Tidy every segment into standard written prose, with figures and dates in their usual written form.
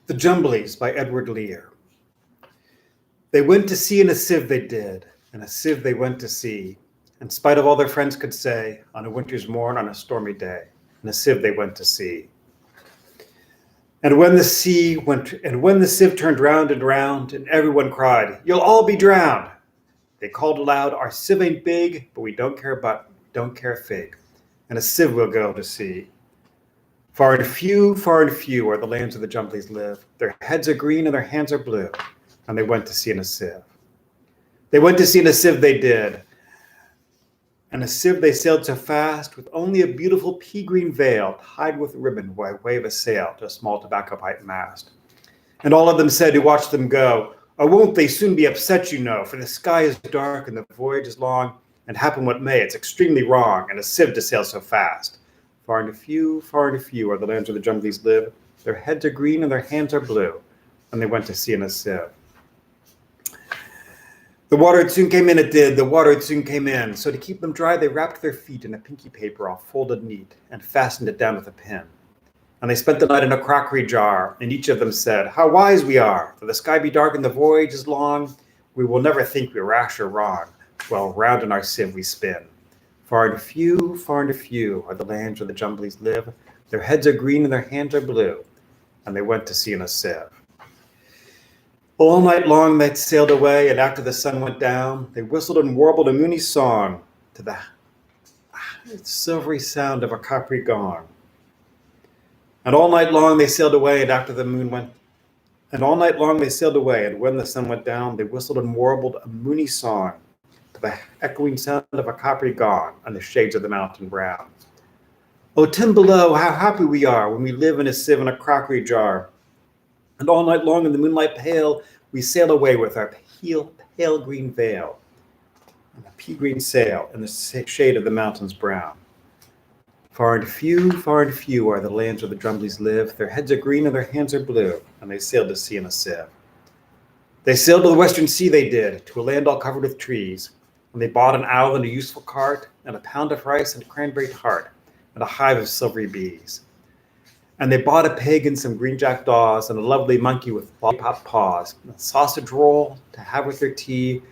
The Jumblies by Edward Lear. They went to sea in a sieve they did, and a sieve they went to sea, in spite of all their friends could say, on a winter's morn on a stormy day, in a sieve they went to sea. And when the sieve turned round and round, and everyone cried, "You'll all be drowned!" They called aloud, "Our sieve ain't big, but we don't care a fig, and a sieve we'll go to sea." Far and few where the lands of the Jumblies live. Their heads are green and their hands are blue, and they went to sea in a sieve. They went to sea in a sieve they did, and a sieve they sailed so fast, with only a beautiful pea-green veil tied with ribbon by way of a sail to a small tobacco pipe mast. And all of them said who watched them go, "Oh, won't they soon be upset, you know, for the sky is dark and the voyage is long, and happen what may, it's extremely wrong, and a sieve to sail so fast." Far and few where the lands of the Jumblies live. Their heads are green and their hands are blue, and they went to sea in a sieve. The water it soon came in, it did, the water it soon came in. So to keep them dry, they wrapped their feet in a pinky paper all folded neat, and fastened it down with a pin. And they spent the night in a crockery jar, and each of them said, "How wise we are! For the sky be dark and the voyage is long, we will never think we're rash or wrong, while round in our sieve we spin." Far and few are the lands where the Jumblies live. Their heads are green and their hands are blue, and they went to sea in a sieve. All night long they sailed away, and after the sun went down, they whistled and warbled a moony song to the silvery sound of a coppery gong. And all night long they sailed away, and after the moon went, and all night long they sailed away, and when the sun went down, they whistled and warbled a moony song to the echoing sound of a coppery gong on the shades of the mountain brown. "Oh, Tim below, how happy we are when we live in a sieve in a crockery jar. And all night long in the moonlight pale, we sail away with our pale green veil and a pea-green sail in the shade of the mountains brown." Far and few are the lands where the Jumblies live. Their heads are green and their hands are blue, and they sailed to sea in a sieve. They sailed to the western sea, they did, to a land all covered with trees, and they bought an owl and a useful cart, and a pound of rice and a cranberry tart, and a hive of silvery bees. And they bought a pig and some green jackdaws, and a lovely monkey with lollipop paws, and a sausage roll to have with their tea,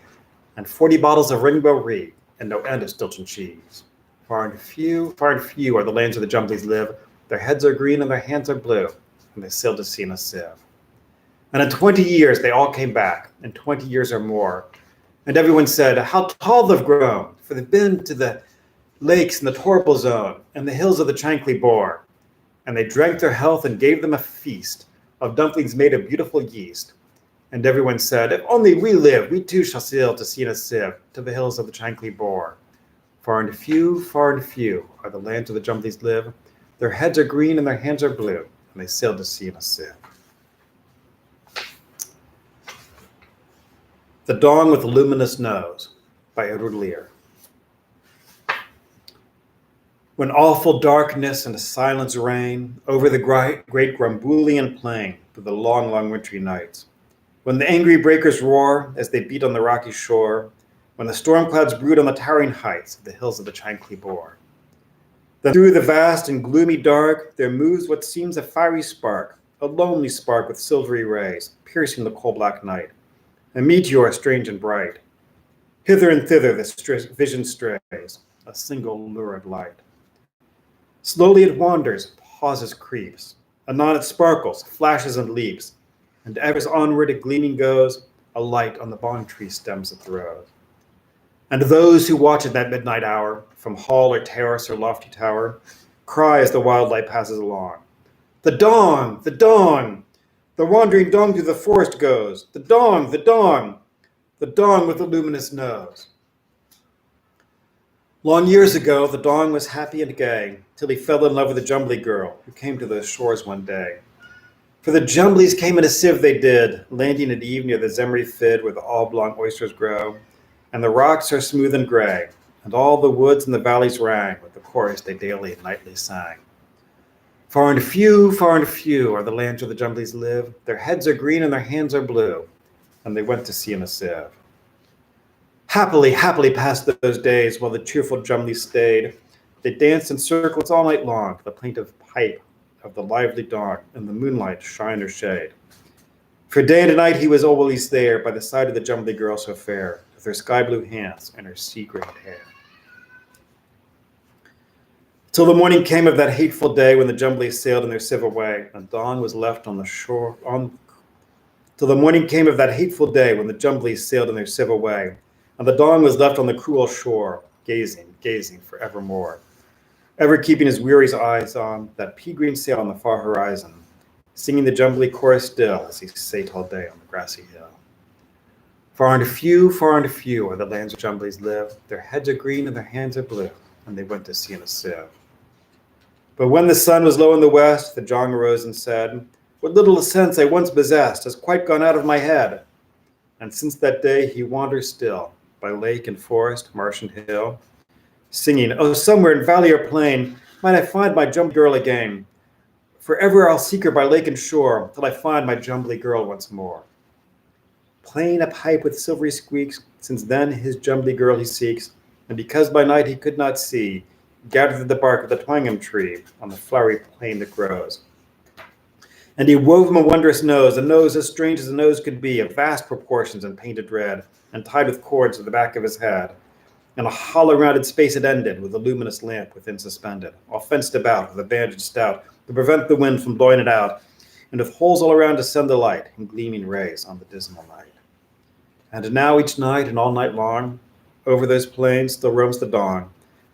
and 40 bottles of Ringbo Ree, and no end of Stilton cheese. Far and few are the lands where the Jumblies live. Their heads are green and their hands are blue, and they sailed to sea in a sieve. And in 20 years they all came back, in 20 years or more, and everyone said, "How tall they've grown, for they've been to the lakes in the torpor zone, and the hills of the Chankly Bore." And they drank their health and gave them a feast of dumplings made of beautiful yeast. And everyone said, "If only we live, we too shall sail to sea in a sieve, to the hills of the Chankly Bore." Far and few are the lands where the Jumblies live. Their heads are green and their hands are blue, and they sailed to sea in a sieve. The Dong with the Luminous Nose by Edward Lear. When awful darkness and silence reign over the great Grumbulian plain through the long wintry nights, when the angry breakers roar as they beat on the rocky shore, when the storm clouds brood on the towering heights of the hills of the Chankly Bore, then through the vast and gloomy dark there moves what seems a fiery spark, a lonely spark with silvery rays, piercing the coal-black night, a meteor strange and bright. Hither and thither the vision strays, a single lurid light. Slowly it wanders, pauses, creeps. Anon it sparkles, flashes and leaps, and ever as onward it gleaming goes, a light on the bond tree stems it throws. And those who watch at that midnight hour, from hall or terrace or lofty tower, cry as the wild light passes along, "The Dong! The Dong! The wandering Dong through the forest goes! The Dong! The Dong! The Dong with the luminous nose!" Long years ago, the Dong was happy and gay, till he fell in love with a Jumbly girl who came to those shores one day. For the Jumblies came in a sieve they did, landing at eve near the Zemry Fid where the oblong oysters grow, and the rocks are smooth and gray, and all the woods and the valleys rang with the chorus they daily and nightly sang. Far and few are the lands where the Jumblies live. Their heads are green and their hands are blue, and they went to sea in a sieve. Happily passed those days while the cheerful Jumblies stayed. They danced in circles all night long to the plaintive pipe of the lively dawn in the moonlight, shine or shade. For day and night he was always there by the side of the Jumbly girl so fair, with her sky-blue hands and her sea-green hair. Till the morning came of that hateful day when the Jumblies sailed in their civil way, and dawn was left on the shore. Till the morning came of that hateful day when the Jumblies sailed in their civil way, and the dawn was left on the cruel shore, gazing, gazing forevermore, ever keeping his weary eyes on that pea-green sail on the far horizon, singing the Jumbly chorus still as he sate all day on the grassy hill. Far and few are the lands where Jumblies live. Their heads are green and their hands are blue, and they went to sea in a sieve. But when the sun was low in the west, the Jong arose and said, "What little sense I once possessed has quite gone out of my head." And since that day he wanders still, by lake and forest, marsh and hill, singing, "Oh, somewhere in valley or plain might I find my Jumbly girl again. Forever I'll seek her by lake and shore, till I find my Jumbly girl once more." Playing a pipe with silvery squeaks, since then his Jumbly girl he seeks, and because by night he could not see, gathered the bark of the twangum tree on the flowery plain that grows. And he wove him a wondrous nose, a nose as strange as a nose could be, of vast proportions and painted red, and tied with cords to the back of his head. And a hollow rounded space it ended, with a luminous lamp within suspended, all fenced about with a bandage stout, to prevent the wind from blowing it out, and with holes all around to send the light in gleaming rays on the dismal night. And now each night and all night long, over those plains still roams the dawn,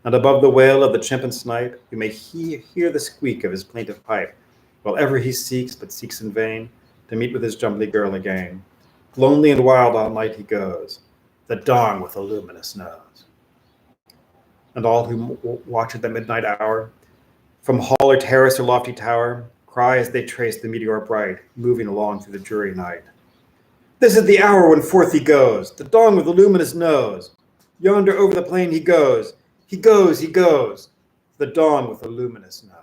and above the wail of the chimp and snipe, you may hear the squeak of his plaintive pipe, while ever he seeks, but seeks in vain, to meet with his Jumbly girl again. Lonely and wild all night he goes, the dawn with a luminous nose. And all who watch at the midnight hour, from hall or terrace or lofty tower, cry as they trace the meteor bright, moving along through the dreary night. "This is the hour when forth he goes, the dawn with the luminous nose. Yonder over the plain he goes, he goes, the dawn with the luminous nose."